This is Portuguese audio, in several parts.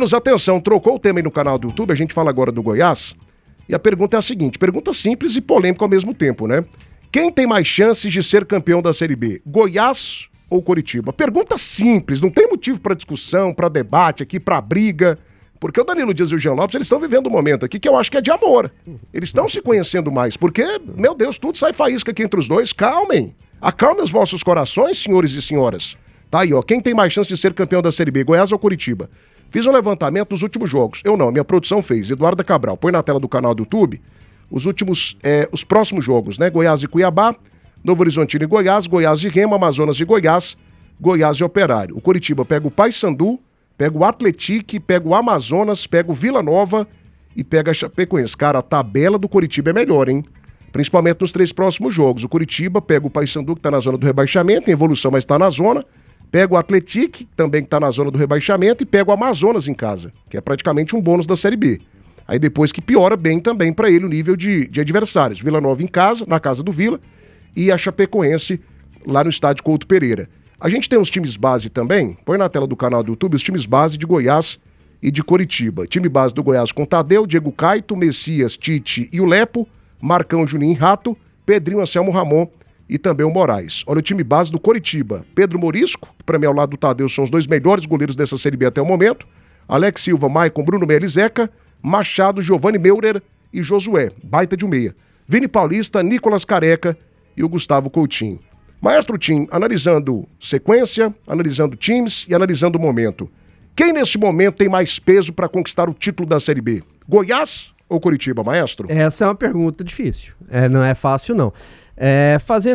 Atenção, trocou o tema aí no canal do YouTube, a gente fala agora do Goiás. E a pergunta é a seguinte, pergunta simples e polêmica ao mesmo tempo, né? Quem tem mais chances de ser campeão da Série B? Goiás ou Coritiba? Pergunta simples, não tem motivo para discussão, para debate aqui, para briga. Porque o Danilo Dias e o Jean Lopes, eles estão vivendo um momento aqui que eu acho que é de amor. Eles estão se conhecendo mais, porque, meu Deus, tudo sai faísca aqui entre os dois. Calmem, acalmem os vossos corações, senhores e senhoras. Tá aí, ó, quem tem mais chance de ser campeão da Série B, Goiás ou Coritiba? Fiz um levantamento dos últimos jogos. Eu não, minha produção fez. Eduardo Cabral, põe na tela do canal do YouTube os próximos jogos, né? Goiás e Cuiabá, Novo Horizontino e Goiás, Goiás e Remo, Amazonas e Goiás, Goiás e Operário. O Coritiba pega o Paysandu, pega o Atlético, pega o Amazonas, pega o Vila Nova e pega a Chapecoense. Cara, a tabela do Coritiba é melhor, hein? Principalmente nos 3 próximos jogos. O Coritiba pega o Paysandu, que tá na zona do rebaixamento, em evolução, mas tá na zona. Pega o Atlético, também que tá na zona do rebaixamento, e pega o Amazonas em casa, que é praticamente um bônus da Série B. Aí depois que piora bem também para ele o nível de adversários. Vila Nova em casa, na casa do Vila, e a Chapecoense lá no estádio Couto Pereira. A gente tem os times base também, põe na tela do canal do YouTube, os times base de Goiás e de Coritiba. Time base do Goiás com Tadeu, Diego Caito, Messias, Tite e o Lepo, Marcão, Juninho Rato, Pedrinho, Anselmo Ramon e também o Moraes. Olha o time base do Coritiba. Pedro Morisco, que para mim ao lado do Tadeu são os 2 melhores goleiros dessa Série B até o momento. Alex Silva, Maicon, Bruno Meia e Zeca, Machado, Giovanni Meurer e Josué, baita de um meia. Vini Paulista, Nicolas Careca e o Gustavo Coutinho. Maestro Tim, analisando sequência, analisando times e analisando o momento. Quem neste momento tem mais peso para conquistar o título da Série B? Goiás ou Coritiba, maestro? Essa é uma pergunta difícil. Não é fácil, não.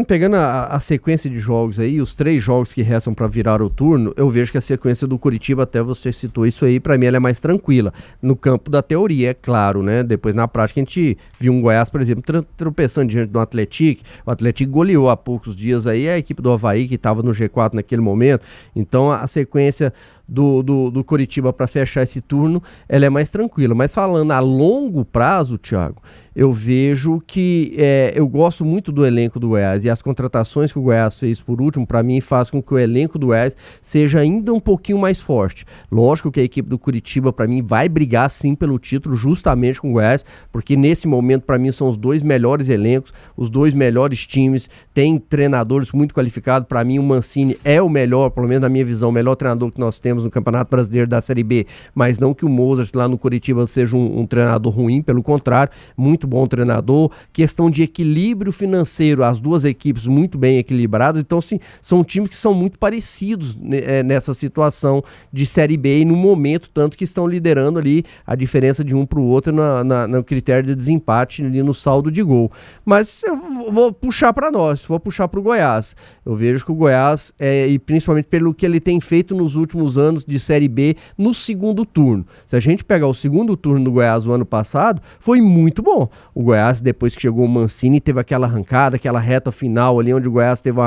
Pegando a sequência de jogos aí, os 3 jogos que restam para virar o turno, eu vejo que a sequência do Coritiba, até você citou isso aí, para mim ela é mais tranquila. No campo da teoria, é claro, né? Depois na prática a gente viu um Goiás, por exemplo, tropeçando diante do Atlético. O Atlético goleou há poucos dias aí a equipe do Avaí, que estava no G4 naquele momento. Então a sequência do Coritiba para fechar esse turno, ela é mais tranquila. Mas falando a longo prazo, Thiago, eu vejo que eu gosto muito do elenco do Goiás, e as contratações que o Goiás fez por último, para mim, faz com que o elenco do Goiás seja ainda um pouquinho mais forte. Lógico que a equipe do Coritiba, para mim, vai brigar sim pelo título, justamente com o Goiás, porque nesse momento, para mim, são os 2 melhores elencos, os 2 melhores times, tem treinadores muito qualificados. Para mim, o Mancini é o melhor, pelo menos na minha visão, o melhor treinador que nós temos no Campeonato Brasileiro da Série B, mas não que o Mozart lá no Coritiba seja um treinador ruim, pelo contrário, muito bom treinador. Questão de equilíbrio financeiro, as 2 equipes muito bem equilibradas. Então, sim, são times que são muito parecidos nessa situação de Série B e no momento, tanto que estão liderando ali a diferença de um para o outro no critério de desempate ali no saldo de gol. Mas eu vou puxar para nós, vou puxar para o Goiás. Eu vejo que o Goiás, e principalmente pelo que ele tem feito nos últimos anos de Série B no segundo turno. Se a gente pegar o segundo turno do Goiás no ano passado, foi muito bom. O Goiás, depois que chegou o Mancini, teve aquela arrancada, aquela reta final ali, onde o Goiás teve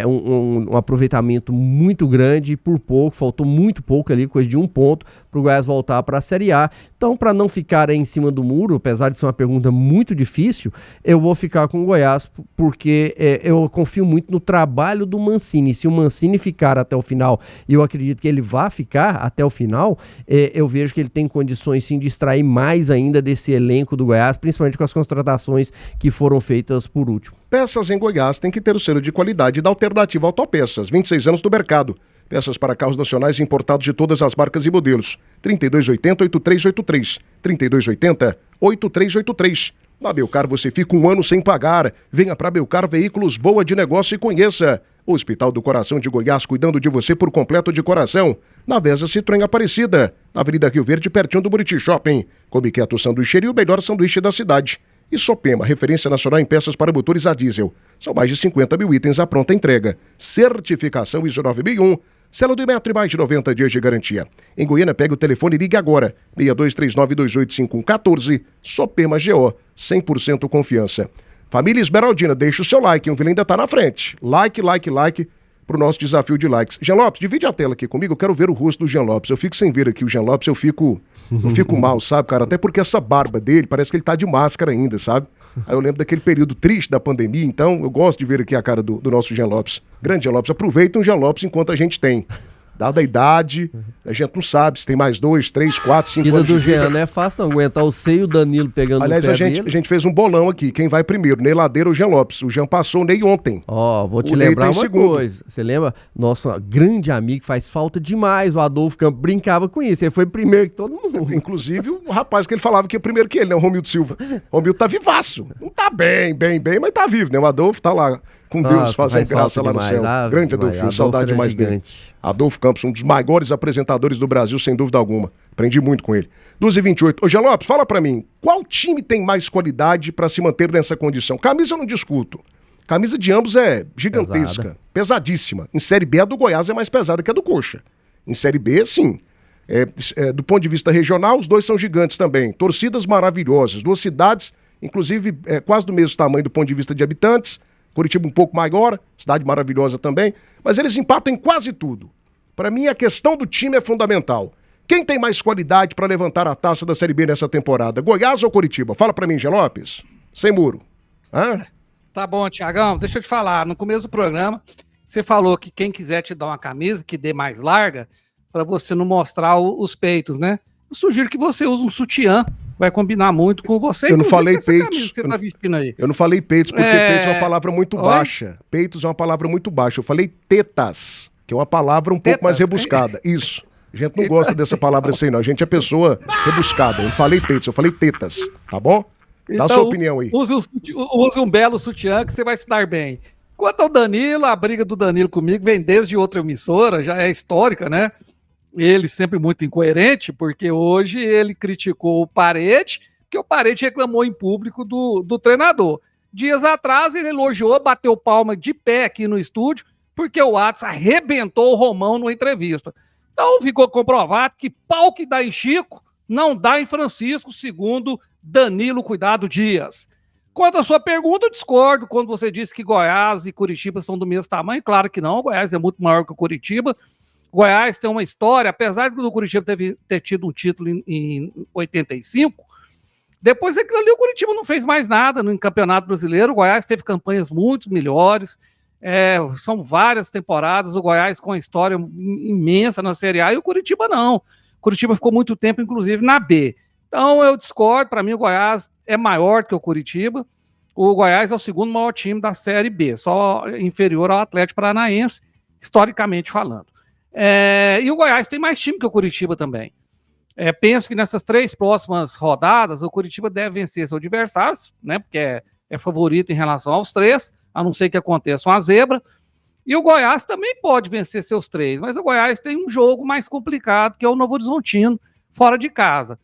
um aproveitamento muito grande e por pouco, faltou muito pouco ali, coisa de 1 ponto para o Goiás voltar para a Série A. Então, para não ficar aí em cima do muro, apesar de ser uma pergunta muito difícil, eu vou ficar com o Goiás, porque eu confio muito no trabalho do Mancini. Se o Mancini ficar até o final, e eu acredito que ele vai ficar até o final, eu vejo que ele tem condições sim de extrair mais ainda desse elenco do Goiás, principalmente com as contratações que foram feitas por último. Peças em Goiás tem que ter o selo de qualidade da Alternativa Autopeças, 26 anos do mercado. Peças para carros nacionais importados de todas as marcas e modelos. 3280-8383. 3280-8383. Na Belcar você fica 1 ano sem pagar. Venha para Belcar Veículos, boa de negócio e conheça. Hospital do Coração de Goiás, cuidando de você por completo de coração. Na Vesa Citroën Aparecida. Na Avenida Rio Verde, pertinho do Buriti Shopping. Come Quieto Sanduícheria e o melhor sanduíche da cidade. E Sopema, referência nacional em peças para motores a diesel. São mais de 50 mil itens à pronta entrega. Certificação ISO 9001. Selo do Metro e mais de 90 dias de garantia. Em Goiânia, pegue o telefone e ligue agora. 6239285114. Sopema GO. 100% confiança. Família Esmeraldina, deixa o seu like, o Vila ainda tá na frente. Like pro nosso desafio de likes. Jean Lopes, divide a tela aqui comigo, eu quero ver o rosto do Jean Lopes. Eu fico sem ver aqui o Jean Lopes, eu fico mal, sabe, cara? Até porque essa barba dele, parece que ele tá de máscara ainda, sabe? Aí eu lembro daquele período triste da pandemia, então eu gosto de ver aqui a cara do nosso Jean Lopes. Grande Jean Lopes, aproveita o Jean Lopes enquanto a gente tem. Dada a idade, a gente não sabe se tem mais 2, 3, 4, 5 Vida anos do de vida. Jean não é fácil não aguentar o Seio e o Danilo pegando Aliás, no pé a dele. gente fez um bolão aqui. Quem vai primeiro, Ney Ladeira ou Jean Lopes? O Jean passou o Ney ontem. Ó, vou te O Ney lembrar tá em uma segundo. coisa. Você lembra? Nosso grande amigo, faz falta demais. O Adolfo Campos brincava com isso. Ele foi primeiro que todo mundo. Inclusive o rapaz que ele falava que ia primeiro que ele, né? O Romildo Silva. O Romildo tá vivaço. Não tá bem, mas tá vivo, né? O Adolfo tá lá com Deus Nossa, fazendo faz graça falta lá no demais. céu. Ave Grande Maria, Adolfinho, saudade era demais dele. gigante. Adolfo Campos, um dos maiores apresentadores do Brasil, sem dúvida alguma. Aprendi muito com ele. 2h28. Ô, Jean Lopes, fala pra mim, qual time tem mais qualidade pra se manter nessa condição? Camisa eu não discuto. Camisa de ambos é gigantesca, pesadíssima. Em Série B, a do Goiás é mais pesada que a do Coxa. Em Série B, sim. Do ponto de vista regional, os dois são gigantes também. Torcidas maravilhosas, duas cidades, inclusive quase do mesmo tamanho do ponto de vista de habitantes. Curitiba um pouco maior, cidade maravilhosa também. Mas eles empatam em quase tudo. Para mim, a questão do time é fundamental. Quem tem mais qualidade para levantar a taça da Série B nessa temporada? Goiás ou Curitiba? Fala para mim, Jean Lopes. Sem muro. Hã? Tá bom, Tiagão, deixa eu te falar. No começo do programa, você falou que quem quiser te dar uma camisa que dê mais larga, para você não mostrar os peitos, né? Eu sugiro que você use um sutiã. Vai combinar muito com você. Eu não falei peitos. Que você tá vestindo aí. Eu não falei peitos, porque peitos é uma palavra muito Oi? baixa. Peitos é uma palavra muito baixa. Eu falei tetas, que é uma palavra um pouco mais rebuscada. Isso. A gente não gosta dessa palavra assim, não. A gente é pessoa rebuscada. Eu não falei peitos, eu falei tetas. Tá bom? Dá a sua opinião aí. Use um belo sutiã que você vai se dar bem. Quanto ao Danilo, a briga do Danilo comigo vem desde outra emissora, já é histórica, né? Ele sempre muito incoerente, porque hoje ele criticou o Parede, que o Parede reclamou em público do treinador. Dias atrás ele elogiou, bateu palma de pé aqui no estúdio, porque o Atos arrebentou o Romão numa entrevista. Então ficou comprovado que pau que dá em Chico, não dá em Francisco, segundo Danilo Cuidado Dias. Quanto à sua pergunta, eu discordo quando você disse que Goiás e Curitiba são do mesmo tamanho. Claro que não, Goiás é muito maior que o Curitiba. Goiás tem uma história, apesar do Curitiba ter tido um título em 85, depois daquilo ali o Curitiba não fez mais nada no Campeonato Brasileiro. O Goiás teve campanhas muito melhores, são várias temporadas, o Goiás com uma história imensa na Série A e o Curitiba não. O Curitiba ficou muito tempo, inclusive, na B. Então eu discordo, para mim o Goiás é maior que o Curitiba. O Goiás é o segundo maior time da Série B, só inferior ao Atlético Paranaense, historicamente falando. E o Goiás tem mais time que o Curitiba também. Penso que nessas 3 próximas rodadas o Curitiba deve vencer seus adversários, né? Porque é favorito em relação aos 3, a não ser que aconteça uma zebra. E o Goiás também pode vencer seus 3, mas o Goiás tem um jogo mais complicado, que é o Novo Horizontino, fora de casa.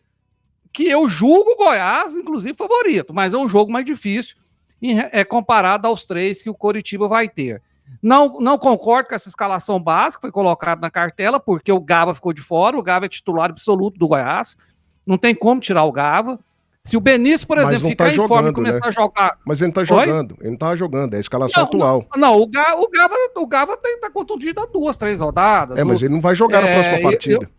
Que eu julgo o Goiás, inclusive, favorito, mas é um jogo mais difícil comparado aos 3 que o Curitiba vai ter. Não concordo com essa escalação básica que foi colocada na cartela, porque o Gava ficou de fora, o Gava é titular absoluto do Goiás, não tem como tirar o Gava. Se o Benício, por exemplo, ficar em forma e começar a jogar... Mas ele não tá jogando, ele não tá jogando, é a escalação atual. Não, o Gava tá contundido há 2, 3 rodadas. Mas ele não vai jogar na próxima partida.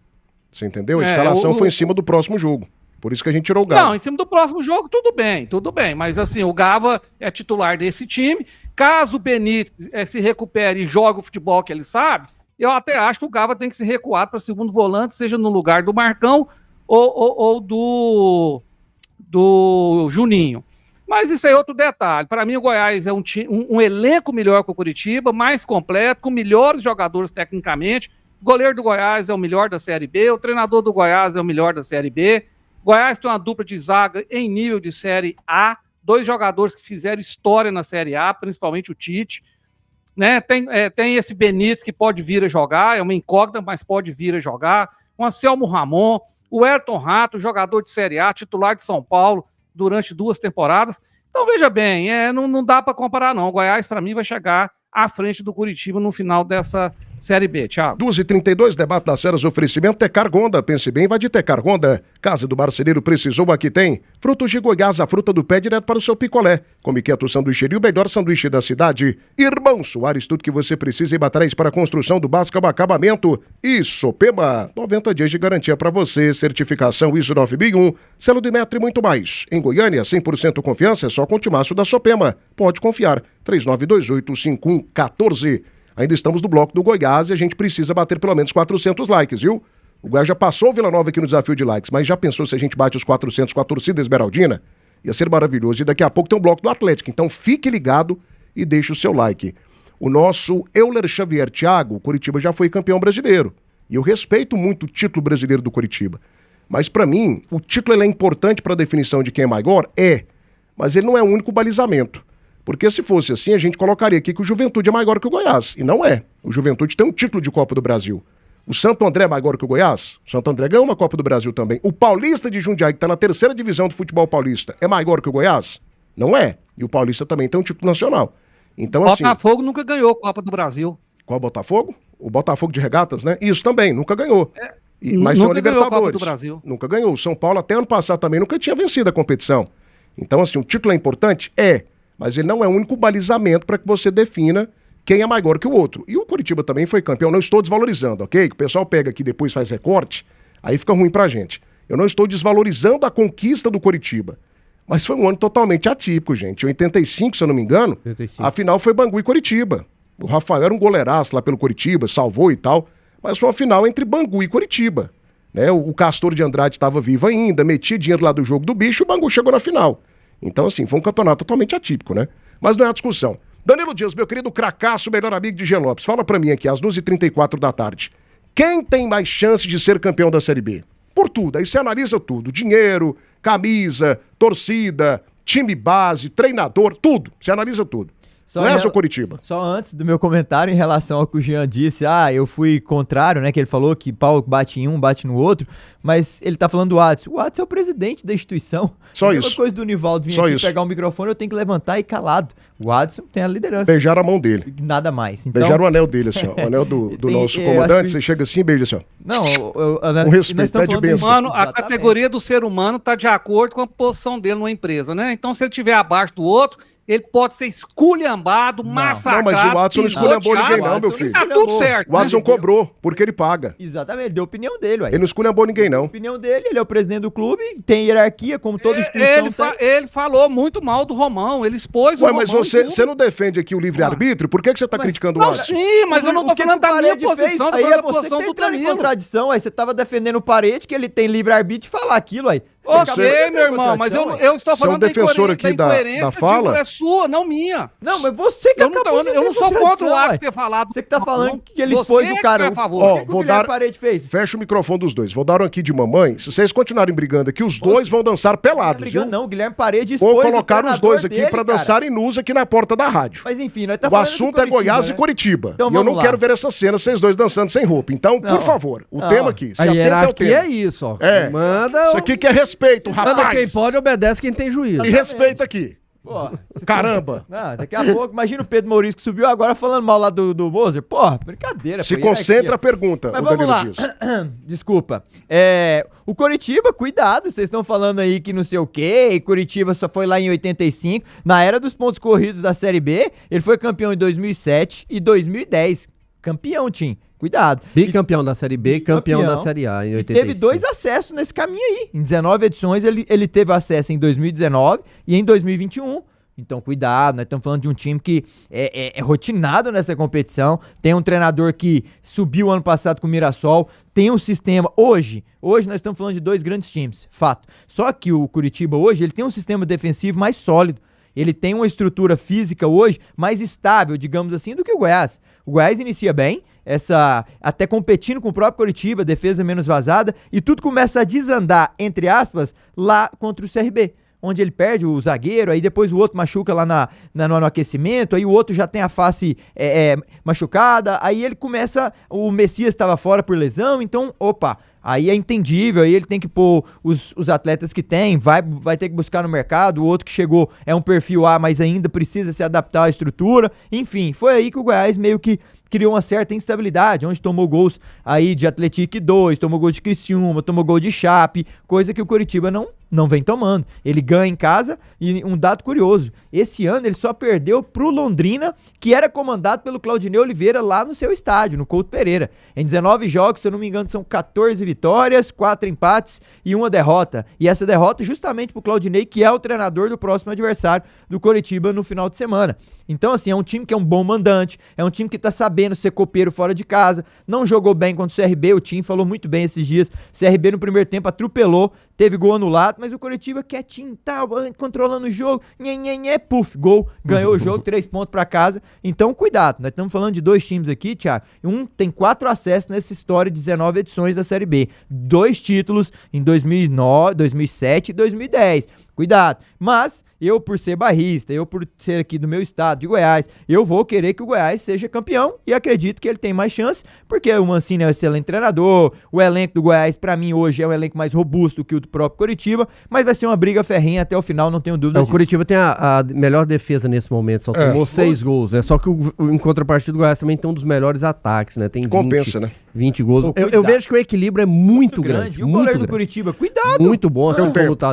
Você entendeu? A escalação foi em cima do próximo jogo. Por isso que a gente tirou o Gava. Não, em cima do próximo jogo, tudo bem. Mas assim, o Gava é titular desse time. Caso o Benítez se recupere e jogue o futebol que ele sabe, eu até acho que o Gava tem que ser recuado para segundo volante, seja no lugar do Marcão ou do Juninho. Mas isso é outro detalhe. Para mim, o Goiás é um elenco melhor que o Curitiba, mais completo, com melhores jogadores tecnicamente. O goleiro do Goiás é o melhor da Série B, o treinador do Goiás é o melhor da Série B. Goiás tem uma dupla de zaga em nível de Série A, 2 jogadores que fizeram história na Série A, principalmente o Tite. Né? Tem esse Benítez que pode vir a jogar, é uma incógnita, mas pode vir a jogar. O Anselmo Ramon, o Ayrton Rato, jogador de Série A, titular de São Paulo durante 2 temporadas. Então, veja bem, não dá para comparar, não. O Goiás, para mim, vai chegar à frente do Curitiba no final dessa Série B, Thiago. 2h32, debate das feras, oferecimento Tecar Gonda. Pense bem, vai de Tecar Gonda. Casa do Marceneiro precisou, aqui tem. Frutos de Goiás, a fruta do pé direto para o seu picolé. Come quieto sanduícheria, o melhor sanduíche da cidade. Irmão Soares, tudo que você precisa em materiais para a construção do básico ao acabamento. E Sopema, 90 dias de garantia para você. Certificação ISO 9001, selo de metro e muito mais. Em Goiânia, 100% confiança, é só com o timaço da Sopema. Pode confiar. 3928-5114. Ainda estamos no bloco do Goiás e a gente precisa bater pelo menos 400 likes, viu? O Goiás já passou o Vila Nova aqui no desafio de likes, mas já pensou se a gente bate os 400 com a torcida esmeraldina? Ia ser maravilhoso. E daqui a pouco tem um bloco do Atlético, então fique ligado e deixe o seu like. O nosso Euler Xavier Thiago, o Coritiba já foi campeão brasileiro. E eu respeito muito o título brasileiro do Coritiba. Mas para mim, o título ele é importante para a definição de quem é maior? É. Mas ele não é o único balizamento. Porque se fosse assim, a gente colocaria aqui que o Juventude é maior que o Goiás. E não é. O Juventude tem um título de Copa do Brasil. O Santo André é maior que o Goiás? O Santo André ganhou uma Copa do Brasil também. O Paulista de Jundiaí, que está na 3ª divisão do futebol paulista, é maior que o Goiás? Não é. E o Paulista também tem um título nacional. Então, assim... Botafogo nunca ganhou Copa do Brasil. Qual Botafogo? O Botafogo de Regatas, né? Isso também, nunca ganhou. Mas tem o Nunca ganhou a Copa Libertadores. do Brasil. Nunca ganhou. O São Paulo até ano passado também nunca tinha vencido a competição. Então, assim, o título é importante? É. Mas ele não é o único balizamento para que você defina quem é maior que o outro. E o Coritiba também foi campeão. Não estou desvalorizando, ok? Que o pessoal pega aqui e depois faz recorte, aí fica ruim pra gente. Eu não estou desvalorizando a conquista do Coritiba. Mas foi um ano totalmente atípico, gente. Em 85, se eu não me engano, 85. a final foi Bangu e Coritiba. O Rafael era um goleiraço lá pelo Coritiba, salvou e tal. Mas foi uma final entre Bangu e Coritiba. Né? O Castor de Andrade estava vivo ainda, metia dinheiro lá do jogo do bicho, o Bangu chegou na final. Então, assim, foi um campeonato totalmente atípico, né? Mas não é a discussão. Danilo Dias, meu querido cracaço, melhor amigo de Jean Lopes, fala pra mim aqui, às 2h34 da tarde. Quem tem mais chance de ser campeão da Série B? Por tudo, aí você analisa tudo. Dinheiro, camisa, torcida, time base, treinador, tudo. Você analisa tudo. Não é, seu Coritiba? Só antes do meu comentário em relação ao que o Jean disse, eu fui contrário, né, que ele falou que pau bate em um, bate no outro, mas ele tá falando do Watson. O Watson é o presidente da instituição. Só a isso. mesma coisa do Nivaldo vir Só aqui isso. pegar o microfone, eu tenho que levantar e ir calado. O Watson tem a liderança. Beijaram a mão dele. Nada mais. Então, Beijaram o anel dele, assim, ó. O anel do Tem- nosso eu comandante, acho que- você chega assim e beija assim, ó. não, Com respeito, nós estamos pede falando bênção. Mano, a Exatamente. categoria do ser humano tá de acordo com a posição dele numa empresa, né? Então, se ele estiver abaixo do outro, ele pode ser esculhambado, massacrado, Não, mas o Watson não esculhambou ninguém não, meu Watson filho. Tá tudo certo. O Watson né? cobrou, porque ele paga. Exatamente, ele deu a opinião dele, ué. Ele não esculhambou ninguém, A não. opinião dele, ele é o presidente do clube, tem hierarquia, como toda instituição Ele falou muito mal do Romão, ele expôs o Ué, Romão. mas em tudo. você não defende aqui o livre-arbítrio? Por que você tá criticando o Não, Watson? sim, mas eu não tô O que falando que o da minha Parede posição, tô Aí falando é da você que posição tá do entrando em Danilo. contradição, aí você tava defendendo o Parede, que ele tem livre-arbítrio e falar aquilo aí. Você Ok, acabou de entrar em meu irmão, mas contradição, eu estou Você é um falando da defensor aqui da incoerência fala? é sua, não minha. Não, mas você que Eu não, acabou de eu entrar não em sou contra o contradição, Watson ué. ter falado. Você que tá falando Não, que ele você expôs que o cara. é a favor. Ó, O que que o vou Guilherme dar- Parede fez? Fecha o microfone dos dois. Vou dar um aqui de mamãe. Se vocês continuarem brigando aqui, os dois vão dançar Não tá pelados, viu? brigando, não. O Guilherme Parede expôs Ou o colocar os dois aqui treinador pra dele, cara. dançarem nus aqui na porta da rádio. Mas enfim, nós tá O falando do assunto é Coritiba, Goiás né? e Curitiba. Então e eu não vamos lá. quero ver essa cena, vocês dois dançando sem roupa. Então, Não. por favor, o Não. tema aqui. Se A atenta ao hierarquia tema. é isso, ó. É. Manda, Isso aqui que é respeito, manda quem rapaz. pode, obedece quem tem juízo. E respeita aqui. Pô, Caramba. não, daqui a pouco, imagina o Pedro Maurício que subiu agora falando mal lá do Moser. Pô, brincadeira. Se pô, concentra a hierarquia. pergunta, Mas o vamos Danilo lá. diz. Desculpa. O Coritiba, cuidado, vocês estão falando aí que não sei o quê, e Coritiba só foi lá em 85. Na era dos pontos corridos da Série B, ele foi campeão em 2007 e 2010. Campeão, Tim. Cuidado. Bicampeão da Série B, campeão da Série A em E 85. teve 2 acessos nesse caminho aí. Em 19 edições ele teve acesso em 2019 e em 2021. Então, cuidado, nós estamos falando de um time que é rotinado nessa competição. Tem um treinador que subiu ano passado com o Mirassol. Tem um sistema. Hoje nós estamos falando de 2 grandes times, fato. Só que o Curitiba hoje, ele tem um sistema defensivo mais sólido. Ele tem uma estrutura física hoje mais estável, digamos assim, do que o Goiás. O Goiás inicia bem, até competindo com o próprio Coritiba, defesa menos vazada, e tudo começa a desandar, entre aspas, lá contra o CRB. Onde ele perde o zagueiro, aí depois o outro machuca lá no aquecimento, aí o outro já tem a face machucada, aí ele começa, o Messias estava fora por lesão, então, aí é entendível, aí ele tem que pôr os atletas que tem, vai ter que buscar no mercado, o outro que chegou é um perfil A, mas ainda precisa se adaptar à estrutura, enfim, foi aí que o Goiás meio que criou uma certa instabilidade, onde tomou gols aí de Atlético 2, tomou gol de Criciúma, tomou gol de Chape, coisa que o Coritiba não vem tomando. Ele ganha em casa e um dado curioso, esse ano ele só perdeu pro Londrina, que era comandado pelo Claudinei Oliveira lá no seu estádio, no Couto Pereira. Em 19 jogos, se eu não me engano, são 14 vitórias, 4 empates e 1 derrota. E essa derrota justamente pro Claudinei, que é o treinador do próximo adversário do Coritiba no final de semana. Então, assim, é um time que é um bom mandante, é um time que tá sabendo ser copeiro fora de casa, não jogou bem contra o CRB, o time falou muito bem esses dias, o CRB no primeiro tempo atropelou, teve gol anulado, mas o Coritiba quietinho, tá, controlando o jogo, puf, gol, ganhou o jogo, 3 pontos pra casa. Então, cuidado, nós estamos falando de 2 times aqui, Thiago, um tem 4 acessos nessa história de 19 edições da Série B, 2 títulos em 2009, 2007 e 2010. Cuidado, mas eu por ser bairrista, eu por ser aqui do meu estado de Goiás, eu vou querer que o Goiás seja campeão e acredito que ele tem mais chance, porque o Mancini é um excelente treinador, o elenco do Goiás pra mim hoje é um elenco mais robusto que o do próprio Coritiba, mas vai ser uma briga ferrenha até o final, não tenho dúvida disso. O Coritiba tem a melhor defesa nesse momento, só tomou 6 gols, né? Só que em contrapartida do Goiás também tem um dos melhores ataques, né? Tem 20, compensa, né? 20 gols. Pô, Eu vejo que o equilíbrio é muito grande. E o goleiro do Curitiba, cuidado! Muito bom, assim Tem um como tempo. tá